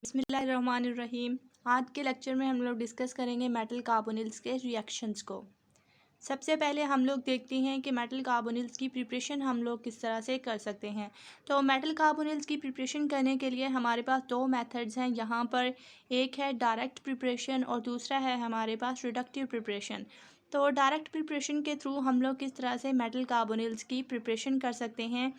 बिस्मिल्लाहिर्रहमानिर्रहीम। आज के लेक्चर में हम लोग डिस्कस करेंगे मेटल कार्बोनिल्स के रिएक्शंस को। सबसे पहले हम लोग देखते हैं कि मेटल कार्बोनिल्स की प्रिपरेशन हम लोग किस तरह से कर सकते हैं। तो मेटल कार्बोनिल्स की प्रिपरेशन करने के लिए हमारे पास दो मेथड्स हैं। यहाँ पर एक है डायरेक्ट प्रिपरेशन और दूसरा है हमारे पास रिडक्टिव प्रिपरेशन। तो डायरेक्ट प्रिपरेशन के थ्रू हम लोग किस तरह से मेटल कार्बोनिल्स की प्रिपरेशन कर सकते हैं।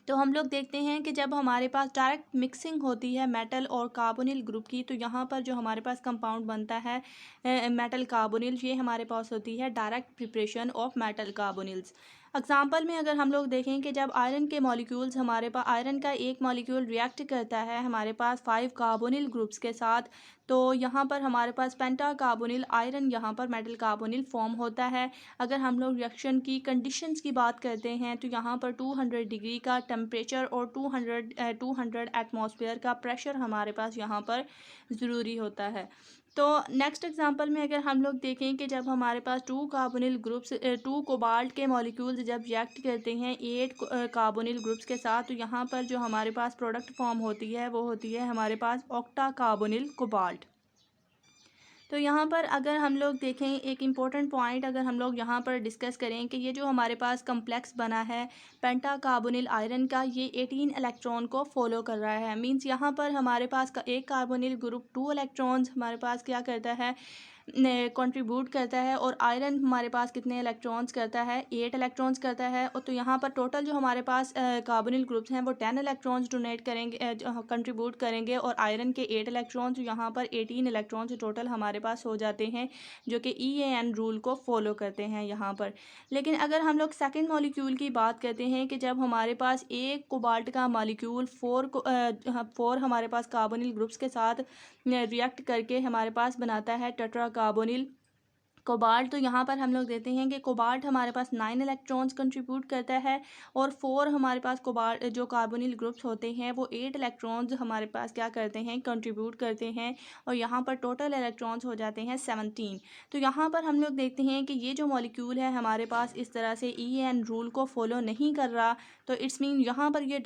तो हम लोग देखते हैं कि जब हमारे पास डायरेक्ट मिक्सिंग होती है मेटल और कार्बोनिल ग्रुप की, तो यहाँ पर जो हमारे पास कंपाउंड बनता है मेटल कार्बोनिल, ये हमारे पास होती है direct preparation of metal carbonyls. Example में अगर हम लोग देखें कि जब आयरन के मॉलिक्यूल्स हमारे पास आयरन का एक मॉलिक्यूल रिएक्ट करता है हमारे पास 5 कार्बोनिल ग्रुप्स के साथ, तो यहाँ पर हमारे पास पेंटा कार्बोनिल आयरन यहाँ पर मेटल कार्बोनिल फॉर्म होता है। अगर हम लोग रिएक्शन की कंडीशंस की बात करते हैं तो यहाँ पर 200 डिग्री का टेम्परेचर और 200 एटमॉस्फेयर का प्रेशर हमारे पास यहाँ पर ज़रूरी होता है। तो नेक्स्ट एग्जांपल में अगर हम लोग देखें कि जब हमारे पास 2 कार्बोनिल ग्रुप्स 2 कोबाल्ट के मॉलिक्यूल्स जब रिएक्ट करते हैं 8 कार्बोनिल ग्रुप्स के साथ, तो यहाँ पर जो हमारे पास प्रोडक्ट फॉर्म होती है वो होती है हमारे पास ऑक्टा कार्बोनिल कोबाल्ट। तो यहाँ पर अगर हम लोग देखें एक इम्पॉर्टेंट पॉइंट अगर हम लोग यहाँ पर डिस्कस करें कि ये जो हमारे पास कम्प्लेक्स बना है पेंटा कार्बोनिल आयरन का, ये 18 इलेक्ट्रॉन को फॉलो कर रहा है। मींस यहाँ पर हमारे पास का एक कार्बोनिल ग्रुप 2 इलेक्ट्रॉन्स हमारे पास क्या करता है, कंट्रीब्यूट करता है, और आयरन हमारे पास कितने इलेक्ट्रॉन्स करता है, 8 इलेक्ट्रॉन्स करता है। और तो यहाँ पर टोटल जो हमारे पास कार्बोनिल ग्रुप्स हैं वो 10 इलेक्ट्रॉन्स डोनेट करेंगे, कंट्रीब्यूट करेंगे, और आयरन के 8 इलेक्ट्रॉन्स, यहाँ पर 18 इलेक्ट्रॉन्स टोटल हमारे पास हो जाते हैं, जो कि EAN रूल को फॉलो करते हैं यहाँ पर। लेकिन अगर हम लोग सेकेंड मॉलिक्यूल की बात करते हैं कि जब हमारे पास एक कोबाल्ट का मॉलिक्यूल 4 हमारे पास कार्बोनिल ग्रुप्स के साथ रिएक्ट करके हमारे पास बनाता है टेट्रा कार्बोनिल कोबाल्ट, तो यहाँ पर हम लोग देते हैं कि कोबाल्ट हमारे पास 9 इलेक्ट्रॉन्स कंट्रीब्यूट करता है, और 4 हमारे पास कोबाल्ट जो कार्बोनिल ग्रुप्स होते हैं वो 8 इलेक्ट्रॉन्स हमारे पास क्या करते हैं, कंट्रीब्यूट करते हैं, और यहाँ पर टोटल इलेक्ट्रॉन्स हो जाते हैं 17। तो यहाँ पर हम लोग देखते हैं कि ये जो मॉलिक्यूल है हमारे पास इस तरह से EAN रूल को फॉलो नहीं कर रहा। तो इट्स मीन यहाँ पर ये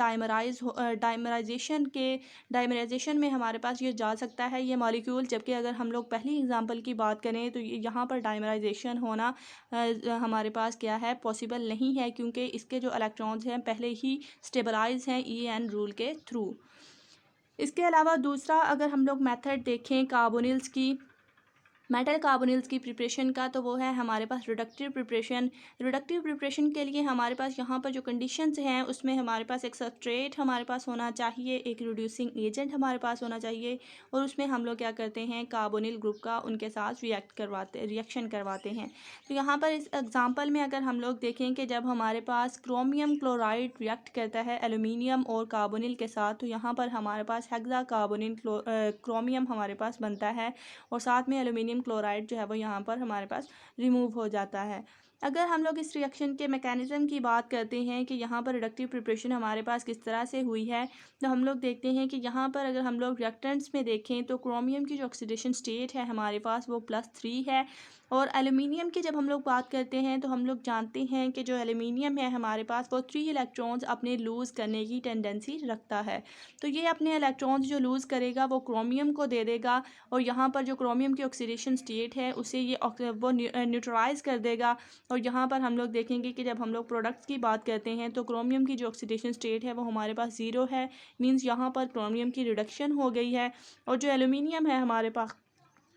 डाइमराइजेशन में हमारे पास ये जा सकता है ये मॉलिक्यूल। जबकि अगर हम लोग पहली एग्जांपल की बात करें तो यहाँ पर डाइमराइजेशन होना हमारे पास क्या है, पॉसिबल नहीं है, क्योंकि इसके जो इलेक्ट्रॉन्स हैं पहले ही स्टेबलाइज हैं EAN रूल के थ्रू। इसके अलावा दूसरा अगर हम लोग मेथड देखें कार्बोनिल्स की मेटल कार्बोनिल्स की प्रिपरेशन का, तो वो है हमारे पास रिडक्टिव प्रिपरेशन। रिडक्टिव प्रिपरेशन के लिए हमारे पास यहाँ पर जो कंडीशंस हैं उसमें हमारे पास एक सबस्ट्रेट हमारे पास होना चाहिए, एक रिड्यूसिंग एजेंट हमारे पास होना चाहिए, और उसमें हम लोग क्या करते हैं कार्बोनिल ग्रुप का उनके साथ रिएक्शन करवाते हैं। तो यहाँ पर इस एग्जाम्पल में अगर हम लोग देखें कि जब हमारे पास क्रोमियम क्लोराइड रिएक्ट करता है एल्यूमिनियम और कार्बोनिल के साथ, तो यहाँ पर हमारे पास हेक्सा कार्बोनिल क्रोमियम हमारे पास बनता है, और साथ में एल्यूमिनियम क्लोराइड जो है वो यहाँ पर हमारे पास रिमूव हो जाता है। अगर हम लोग इस रिएक्शन के मैकेनिज्म की बात करते हैं कि यहाँ पर रिडक्टिव प्रिपरेशन हमारे पास किस तरह से हुई है, तो हम लोग देखते हैं कि यहाँ पर अगर हम लोग रिएक्टेंट्स में देखें तो क्रोमियम की जो ऑक्सीडेशन स्टेट है हमारे पास वो +3 है, और एल्यूमिनियम की जब हम लोग बात करते हैं तो हम लोग जानते हैं कि जो एल्यूमिनियम है हमारे पास वो 3 इलेक्ट्रॉन्स अपने लूज़ करने की टेंडेंसी रखता है। तो ये अपने इलेक्ट्रॉन्स जो लूज़ करेगा वो क्रोमियम को दे देगा, और यहाँ पर जो क्रोमियम की ऑक्सीडेशन स्टेट है उसे ये वो न्यूट्रलाइज कर देगा। और यहाँ पर हम लोग देखेंगे कि जब हम लोग प्रोडक्ट्स की बात करते हैं तो क्रोमियम की जो ऑक्सीडेशन स्टेट है वो हमारे पास 0 है, मींस यहाँ पर क्रोमियम की रिडक्शन हो गई है। और जो एल्यूमिनियम है हमारे पास,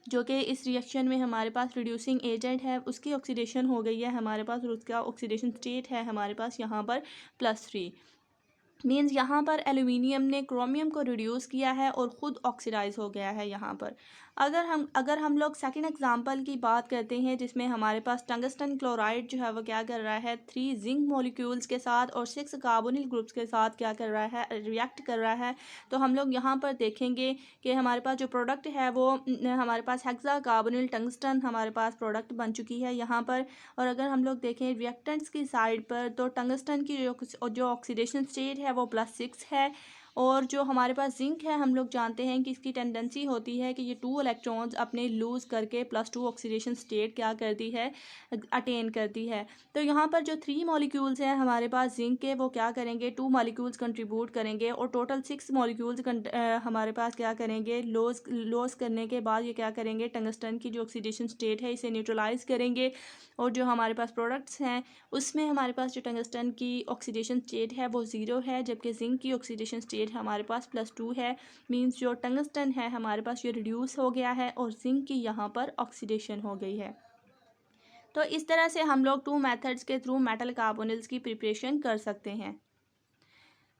जो कि इस रिएक्शन में हमारे पास रिड्यूसिंग एजेंट है, उसकी ऑक्सीडेशन हो गई है हमारे पास, और उसका ऑक्सीडेशन स्टेट है हमारे पास यहाँ पर +3। मीन्स यहाँ पर एल्यूमिनियम ने क्रोमियम को रिड्यूस किया है और ख़ुद ऑक्सीडाइज हो गया है यहाँ पर। अगर हम लोग सेकंड एग्जांपल की बात करते हैं जिसमें हमारे पास टंगस्टन क्लोराइड जो है वो क्या कर रहा है 3 जिंक मॉलिक्यूल्स के साथ और 6 कार्बोनिल ग्रुप्स के साथ क्या कर रहा है, रिएक्ट कर रहा है। तो हम लोग यहाँ पर देखेंगे कि हमारे पास जो प्रोडक्ट है वो हमारे पास हेक्सा कार्बोनिल टंगस्टन हमारे पास प्रोडक्ट बन चुकी है यहाँ पर। और अगर हम लोग देखें रिएक्टेंट्स की साइड पर तो टंगस्टन की जो ऑक्सीडेशन स्टेट है वो +6 है, और जो हमारे पास जिंक है हम लोग जानते हैं कि इसकी टेंडेंसी होती है कि ये 2 इलेक्ट्रॉन्स अपने लूज़ करके +2 ऑक्सीडेशन स्टेट क्या करती है, अटेन करती है। तो यहाँ पर जो 3 मॉलिक्यूल्स हैं हमारे पास जिंक के, वो क्या करेंगे, 2 मॉलिक्यूल्स कंट्रीब्यूट करेंगे और टोटल 6 मॉलिक्यूल्स हमारे पास क्या करेंगे, लॉस करने के बाद ये क्या करेंगे, टंगस्टन की जो ऑक्सीडेशन स्टेट है इसे न्यूट्रलाइज करेंगे। और जो हमारे पास प्रोडक्ट्स हैं उसमें हमारे पास जो टंगस्टन की ऑक्सीडेशन स्टेट है वो 0 है, जबकि जिंक की ऑक्सीडेशन स्टेट हमारे पास +2 है। मींस जो टंगस्टन है हमारे पास ये रिड्यूस हो गया है और जिंक की यहाँ पर ऑक्सीडेशन हो गई है। तो इस तरह से हम लोग 2 मेथड्स के थ्रू मेटल कार्बोनिल्स की प्रिपरेशन कर सकते हैं।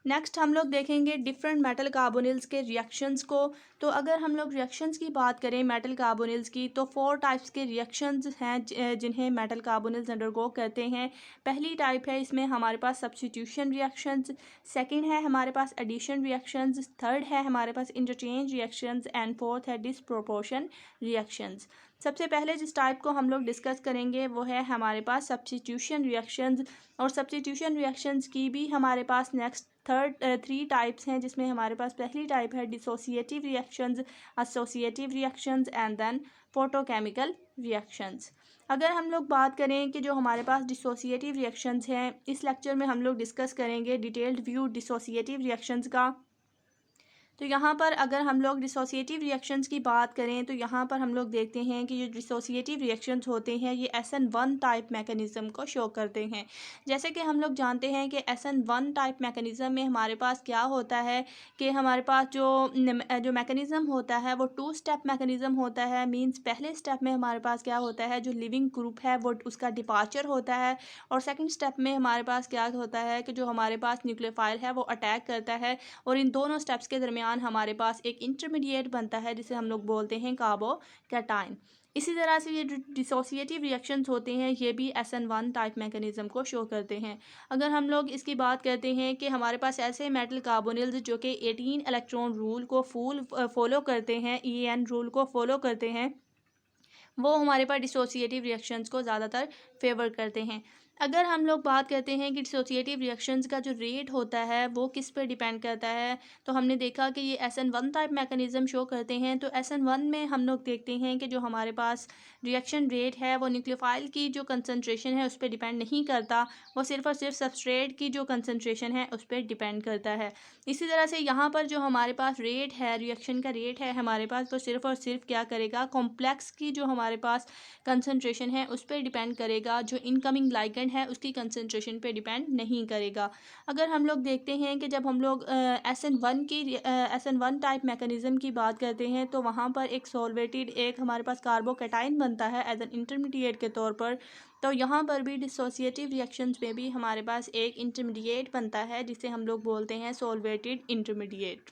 नेक्स्ट हम लोग देखेंगे डिफरेंट मेटल कार्बोनिल्स के रिएक्शंस को। तो अगर हम लोग रिएक्शंस की बात करें मेटल कार्बोनिल्स की, तो 4 टाइप्स के रिएक्शंस हैं जिन्हें मेटल कार्बोनिल्स अंडरगो करते हैं। पहली टाइप है, इसमें हमारे पास सब्स्टिट्यूशन रिएक्शंस, सेकंड है हमारे पास एडिशन रिएक्शंस, थर्ड है हमारे पास इंटरचेंज रिएक्शंस एंड फोर्थ है डिसप्रोपोर्शन रिएक्शंस। सबसे पहले जिस टाइप को हम लोग डिस्कस करेंगे वो है हमारे पास सब्स्टिट्यूशन रिएक्शंस। और सब्स्टिट्यूशन रिएक्शंस की भी हमारे पास नेक्स्ट 3 टाइप्स हैं, जिसमें हमारे पास पहली टाइप है dissociative reactions, associative reactions and then photochemical reactions. अगर हम लोग बात करें कि जो हमारे पास डिसोसिएटिव रिएक्शंस हैं, इस लेक्चर में हम लोग डिस्कस करेंगे डिटेल्ड व्यू डिसोसिएटिव रिएक्शंस का। तो यहाँ पर अगर हम लोग डिसोसिएटिव रिएक्शंस की बात करें तो यहाँ पर हम लोग देखते हैं कि जो डिसोसिएटिव रिएक्शंस होते हैं ये SN1 टाइप मैकेनिज़्म को शो करते हैं। जैसे कि हम लोग जानते हैं कि SN1 टाइप मैकेनिज़्म में हमारे पास क्या होता है कि हमारे पास जो मैकेनिज़्म होता है वो 2 स्टेप मैकेनिज़्म होता है। मींस पहले स्टेप में हमारे पास क्या होता है, जो लिविंग ग्रुप है वो उसका डिपार्चर होता है, और सेकेंड स्टेप में हमारे पास क्या होता है कि जो हमारे पास न्यूक्लियोफाइल है वो अटैक करता है। और इन दोनों स्टेप्स के दरमियान हमारे पास एक इंटरमीडिएट बनता है जिसे हम लोग बोलते हैं कार्बोकैटायन। इसी तरह से ये डिसोसिएटिव रिएक्शंस होते हैं ये भी SN1 टाइप मैकेनिज्म को शो करते हैं। अगर हम लोग इसकी बात करते हैं कि हमारे पास ऐसे मेटल कार्बोनिल्स जो कि 18 इलेक्ट्रॉन रूल को फॉलो करते हैं, EN रूल को फॉलो करते हैं, वो हमारे पास डिसोसिएटिव रिएक्शंस को ज़्यादातर फेवर करते हैं। अगर हम लोग बात करते हैं कि डिसोसिएटिव रिएक्शंस का जो रेट होता है वो किस पर डिपेंड करता है, तो हमने देखा कि ये SN1 टाइप मैकेनिज़्म शो करते हैं। तो SN1 में हम लोग देखते हैं कि जो हमारे पास रिएक्शन रेट है वो न्यूक्लियोफाइल की जो कंसनट्रेशन है उस पर डिपेंड नहीं करता, वो सिर्फ और सिर्फ सबस्ट्रेट की जो कंसनट्रेशन है उस पर डिपेंड करता है। इसी तरह से यहाँ पर जो हमारे पास रेट है, रिएक्शन का रेट है हमारे पास, वो सिर्फ और सिर्फ क्या करेगा, कॉम्प्लेक्स की जो हमारे पास कंसनट्रेशन है उस पर डिपेंड करेगा, जो इनकमिंग लाइगेंड है उसकी कंसनट्रेशन पे डिपेंड नहीं करेगा। अगर हम लोग देखते हैं कि जब हम लोग SN1 टाइप मैकेनिज़्म की बात करते हैं तो वहाँ पर एक सॉल्वेटेड एक हमारे पास कार्बोकैटायन बनता है एज एन इंटरमीडिएट के तौर पर। तो यहाँ पर भी डिसोसिएटिव रिएक्शंस में भी हमारे पास एक इंटरमीडिएट बनता है जिसे हम लोग बोलते हैं सॉल्वेटेड इंटरमीडिएट।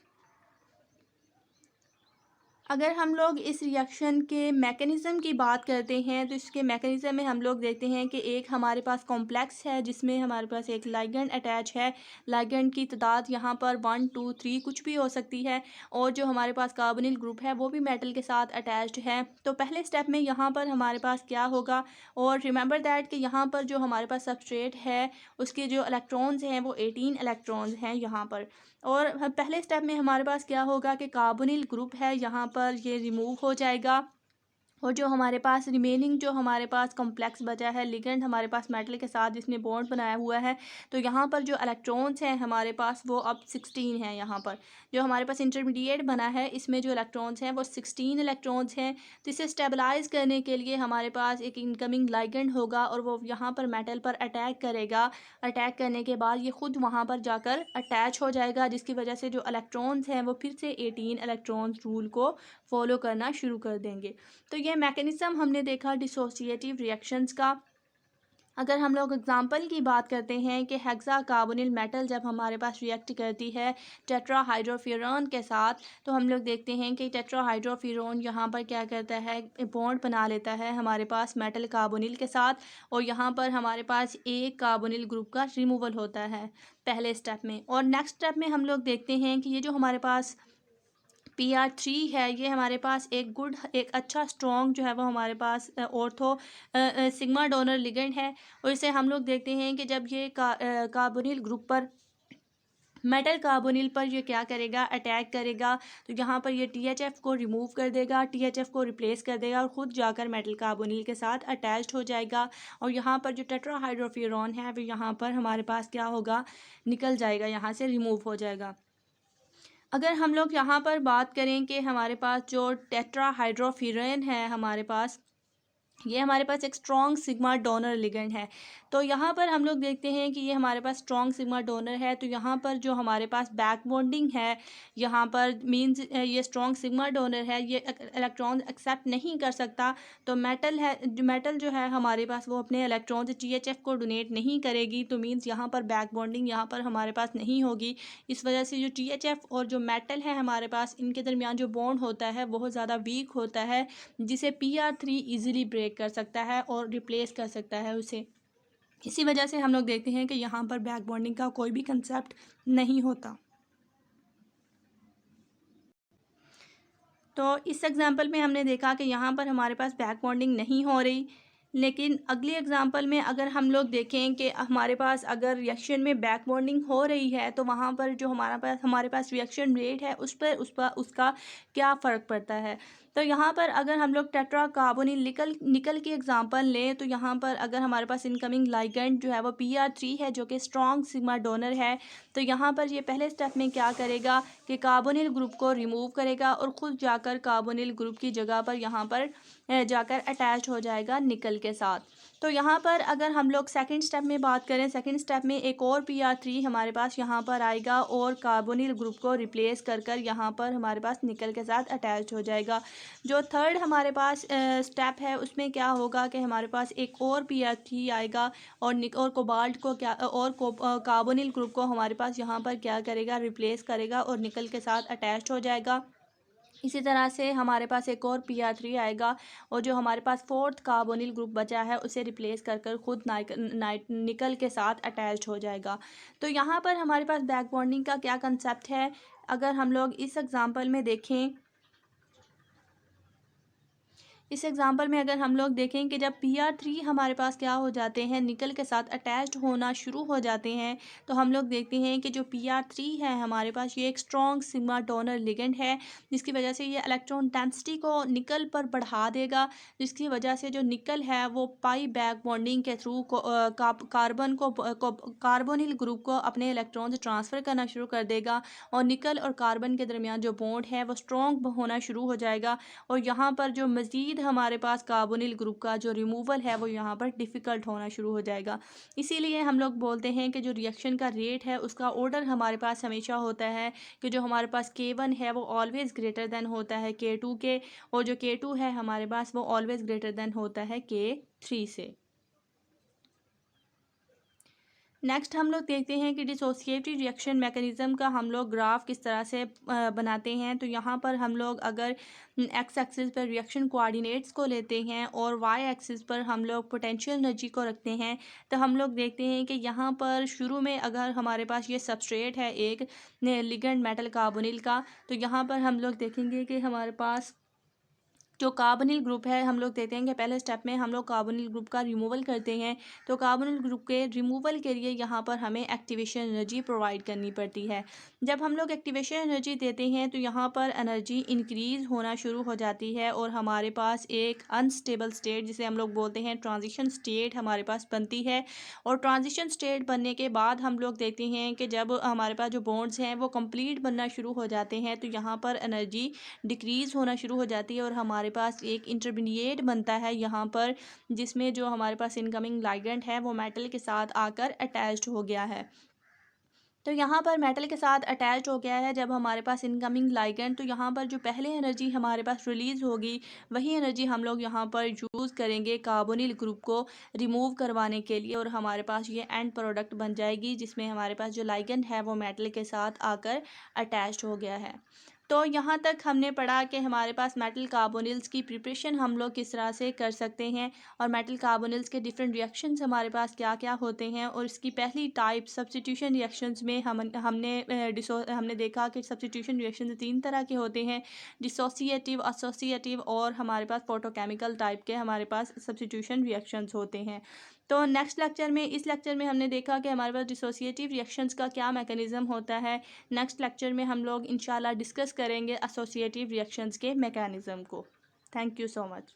अगर हम लोग इस रिएक्शन के मैकेनिज़्म की बात करते हैं तो इसके मैकेनिज़्म में हम लोग देखते हैं कि एक हमारे पास कॉम्प्लेक्स है जिसमें हमारे पास एक लाइगेंड अटैच है। लाइगेंड की तादाद यहाँ पर 1 2 3 कुछ भी हो सकती है, और जो हमारे पास कार्बोनिल ग्रुप है वो भी मेटल के साथ अटैच्ड है। तो पहले स्टेप में यहाँ पर हमारे पास क्या होगा, और रिमेंबर दैट कि यहाँ पर जो हमारे पास सबस्ट्रेट है उसके जो इलेक्ट्रॉन्स हैं वो 18 इलेक्ट्रॉन्स हैं यहाँ पर। और पहले स्टेप में हमारे पास क्या होगा कि कार्बोनिल ग्रुप है यहाँ पर ये रिमूव हो जाएगा, और जो हमारे पास रिमेनिंग जो हमारे पास कॉम्प्लेक्स बचा है लिगेंड हमारे पास मेटल के साथ जिसने बॉन्ड बनाया हुआ है, तो यहाँ पर जो इलेक्ट्रॉन्स हैं हमारे पास वो अब 16 हैं। यहाँ पर जो हमारे पास इंटरमीडिएट बना है इसमें जो इलेक्ट्रॉन्स हैं वो 16 इलेक्ट्रॉन्स हैं। तो इसे स्टेबलाइज करने के लिए हमारे पास एक इनकमिंग लाइगेंड होगा और वो यहाँ पर मेटल पर अटैक करेगा। अटैक करने के बाद ये खुद वहाँ पर जाकर अटैच हो जाएगा, जिसकी वजह से जो इलेक्ट्रॉन्स हैं वो फिर से 18 इलेक्ट्रॉन्स रूल को फॉलो करना शुरू कर देंगे। तो ये मैकेनिज़्म हमने देखा डिसोसिएटिव रिएक्शंस का। अगर हम लोग एग्जांपल की बात करते हैं कि हेक्सा कार्बोनिल मेटल जब हमारे पास रिएक्ट करती है टेट्राहाइड्रोफ्यूरॉन के साथ, तो हम लोग देखते हैं कि टेट्राहाइड्रोफ्यूरॉन यहाँ पर क्या करता है, बॉन्ड बना लेता है हमारे पास मेटल कार्बोनिल के साथ, और यहाँ पर हमारे पास एक कार्बोनिल ग्रुप का रिमूवल होता है पहले स्टेप में। और नेक्स्ट स्टेप में हम लोग देखते हैं कि ये जो हमारे पास PR3 है ये हमारे पास एक अच्छा स्ट्रॉन्ग जो है वो हमारे पास ऑर्थो सिग्मा डोनर लिगेंड है, और इसे हम लोग देखते हैं कि जब ये कार्बोनिल ग्रुप पर मेटल कार्बोनिल पर ये क्या करेगा, अटैक करेगा। तो यहाँ पर ये THF को रिमूव कर देगा, THF को रिप्लेस कर देगा और ख़ुद जाकर मेटल कार्बोनिल के साथ अटैच्ड हो जाएगा। और यहाँ पर जो टेट्राहाइड्रोफ्यूरॉन है वो यहाँ पर हमारे पास क्या होगा, निकल जाएगा, यहाँ से रिमूव हो जाएगा। अगर हम लोग यहाँ पर बात करें कि हमारे पास जो टेट्राहाइड्रोफ्यूरॉन है हमारे पास, ये हमारे पास एक स्ट्रॉन्ग सिग्मा डोनर लिगेंड है। तो यहाँ पर हम लोग देखते हैं कि ये हमारे पास स्ट्रॉन्ग सिग्मा डोनर है। तो यहाँ पर जो हमारे पास बैक बॉन्डिंग है, यहाँ पर मींस ये स्ट्रॉन्ग सिग्मा डोनर है, ये इलेक्ट्रॉन एक्सेप्ट नहीं कर सकता। तो मेटल जो है हमारे पास वो अपने इलेक्ट्रॉन THF को डोनेट नहीं करेगी। तो मींस यहाँ पर बैक बॉन्डिंग यहाँ पर हमारे पास नहीं होगी। इस वजह से जो THF और जो मेटल है हमारे पास, इनके दरमियान जो बॉन्ड होता है बहुत ज़्यादा वीक होता है, जिसे PR3 ईजिली ब्रेक कर सकता है और रिप्लेस कर सकता है उसे। इसी वजह से हम लोग देखते हैं कि यहाँ पर बैक बॉन्डिंग का कोई भी कंसेप्ट नहीं होता। तो इस एग्जांपल में हमने देखा कि यहाँ पर हमारे पास बैक बॉन्डिंग नहीं हो रही। लेकिन अगली एग्जांपल में अगर हम लोग देखें कि हमारे पास अगर रिएक्शन में बैक बॉन्डिंग हो रही है, तो वहाँ पर जो हमारे पास रिएक्शन रेट है उसका क्या फ़र्क पड़ता है। तो यहाँ पर अगर हम लोग टेट्रा कार्बोनिल निकल की एग्जांपल लें, तो यहाँ पर अगर हमारे पास इनकमिंग लाइगेंड जो है वो PR3 है, जो कि स्ट्रॉन्ग सिग्मा डोनर है। तो यहाँ पर ये पहले स्टेप में क्या करेगा कि कार्बोनिल ग्रुप को रिमूव करेगा और ख़ुद जाकर कार्बोनिल ग्रुप की जगह पर यहाँ पर जाकर अटैच हो जाएगा निकल के साथ। तो यहाँ पर अगर हम लोग सेकंड स्टेप में बात करें, सेकंड स्टेप में एक और PR3 हमारे पास यहाँ पर आएगा और कार्बोनिल ग्रुप को रिप्लेस कर यहाँ पर हमारे पास निकल के साथ अटैच हो जाएगा। जो थर्ड हमारे पास स्टेप है उसमें क्या होगा कि हमारे पास एक और PR3 आएगा और कोबाल्ट को कार्बोनिल ग्रुप को हमारे पास यहाँ पर क्या करेगा, रिप्लेस करेगा और निकल के साथ अटैच हो जाएगा। इसी तरह से हमारे पास एक और PR3 आएगा और जो हमारे पास फोर्थ कार्बोनिल ग्रुप बचा है उसे रिप्लेस कर खुद निकल के साथ अटैच हो जाएगा। तो यहाँ पर हमारे पास बैक बॉन्डिंग का क्या कंसेप्ट है, अगर हम लोग इस एग्जांपल में देखें, इस एग्जांपल में अगर हम लोग देखें कि जब PR3 हमारे पास क्या हो जाते हैं, निकल के साथ अटैच्ड होना शुरू हो जाते हैं, तो हम लोग देखते हैं कि जो PR3 है हमारे पास, ये एक स्ट्रॉन्ग सिग्मा डोनर लिगेंड है, जिसकी वजह से ये इलेक्ट्रॉन डेंसिटी को निकल पर बढ़ा देगा, जिसकी वजह से जो निकल है वो पाई बैक बॉन्डिंग के थ्रू कार्बोनिल ग्रुप को अपने इलेक्ट्रॉन ट्रांसफ़र करना शुरू कर देगा और निकल और कार्बन के दरमियान जो बॉन्ड है वो स्ट्रॉन्ग होना शुरू हो जाएगा। और यहाँ पर जो मज़ीद हमारे पास कार्बोनिल ग्रुप का जो रिमूवल है वो यहाँ पर डिफ़िकल्ट होना शुरू हो जाएगा। इसीलिए हम लोग बोलते हैं कि जो रिएक्शन का रेट है उसका ऑर्डर हमारे पास हमेशा होता है कि जो हमारे पास K1 है वो ऑलवेज़ ग्रेटर देन होता है K2 के, और जो K2 है हमारे पास वो ऑलवेज़ ग्रेटर देन होता है K3 से। नेक्स्ट हम लोग देखते हैं कि डिसोसिएटिव रिएक्शन मैकेनिज़्म का हम लोग ग्राफ किस तरह से बनाते हैं। तो यहाँ पर हम लोग अगर एक्स एक्सिस पर रिएक्शन कोऑर्डिनेट्स को लेते हैं और वाई एक्सिस पर हम लोग पोटेंशियल एनर्जी को रखते हैं, तो हम लोग देखते हैं कि यहाँ पर शुरू में अगर हमारे पास ये सबस्ट्रेट है एक लिगेंड मेटल कार्बोनिल का, तो यहाँ पर हम लोग देखेंगे कि हमारे पास जो कार्बोनिल ग्रुप है, हम लोग देते हैं कि पहले स्टेप में हम लोग कार्बोनिल ग्रुप का रिमूवल करते हैं। तो कार्बोनिल ग्रुप के रिमूवल के लिए यहाँ पर हमें एक्टिवेशन एनर्जी प्रोवाइड करनी पड़ती है। जब हम लोग एक्टिवेशन एनर्जी देते हैं तो यहाँ पर एनर्जी इंक्रीज़ होना शुरू हो जाती है और हमारे पास एक अनस्टेबल स्टेट, जिसे हम लोग बोलते हैं ट्रांजिशन स्टेट, हमारे पास बनती है। और ट्रांजिशन स्टेट बनने के बाद हम लोग देखते हैं कि जब हमारे पास जो बॉन्ड्स हैं वो कंप्लीट बनना शुरू हो जाते हैं, तो यहाँ पर एनर्जी डिक्रीज़ होना शुरू हो जाती है और हमारे पास एक इंटरमीडिएट बनता है यहाँ पर, जिसमें जो हमारे पास इनकमिंग लाइगेंड है वो मेटल के साथ आकर अटैच्ड हो गया है। तो यहाँ पर मेटल के साथ अटैच हो गया है जब हमारे पास इनकमिंग लाइगेंड, तो यहाँ पर जो पहले एनर्जी हमारे पास रिलीज़ होगी वही एनर्जी हम लोग यहाँ पर यूज़ करेंगे कार्बोनिल ग्रुप को रिमूव करवाने के लिए, और हमारे पास ये एंड प्रोडक्ट बन जाएगी जिसमें हमारे पास जो लाइगेंड है वो मेटल के साथ आकर अटैच हो गया है। तो यहाँ तक हमने पढ़ा कि हमारे पास मेटल कार्बोनिल्स की प्रिपरेशन हम लोग किस तरह से कर सकते हैं और मेटल कार्बोनिल्स के डिफरेंट रिएक्शंस हमारे पास क्या क्या होते हैं, और इसकी पहली टाइप सब्स्टिट्यूशन रिएक्शंस में हमने देखा कि सब्स्टिट्यूशन रिएक्शन 3 तरह के होते हैं, डिसोसिएटिव, एसोसिएटिव और हमारे पास फोटोकेमिकल टाइप के हमारे पास सब्स्टिट्यूशन रिएक्शंस होते हैं। तो नेक्स्ट लेक्चर में, इस लेक्चर में हमने देखा कि हमारे पास डिसोसिएटिव रिएक्शंस का क्या मैकेनिज़्म होता है। नेक्स्ट लेक्चर में हम लोग इंशाल्लाह डिस्कस करेंगे एसोसिएटिव रिएक्शंस के मैकेनिज़्म को। Thank you so much.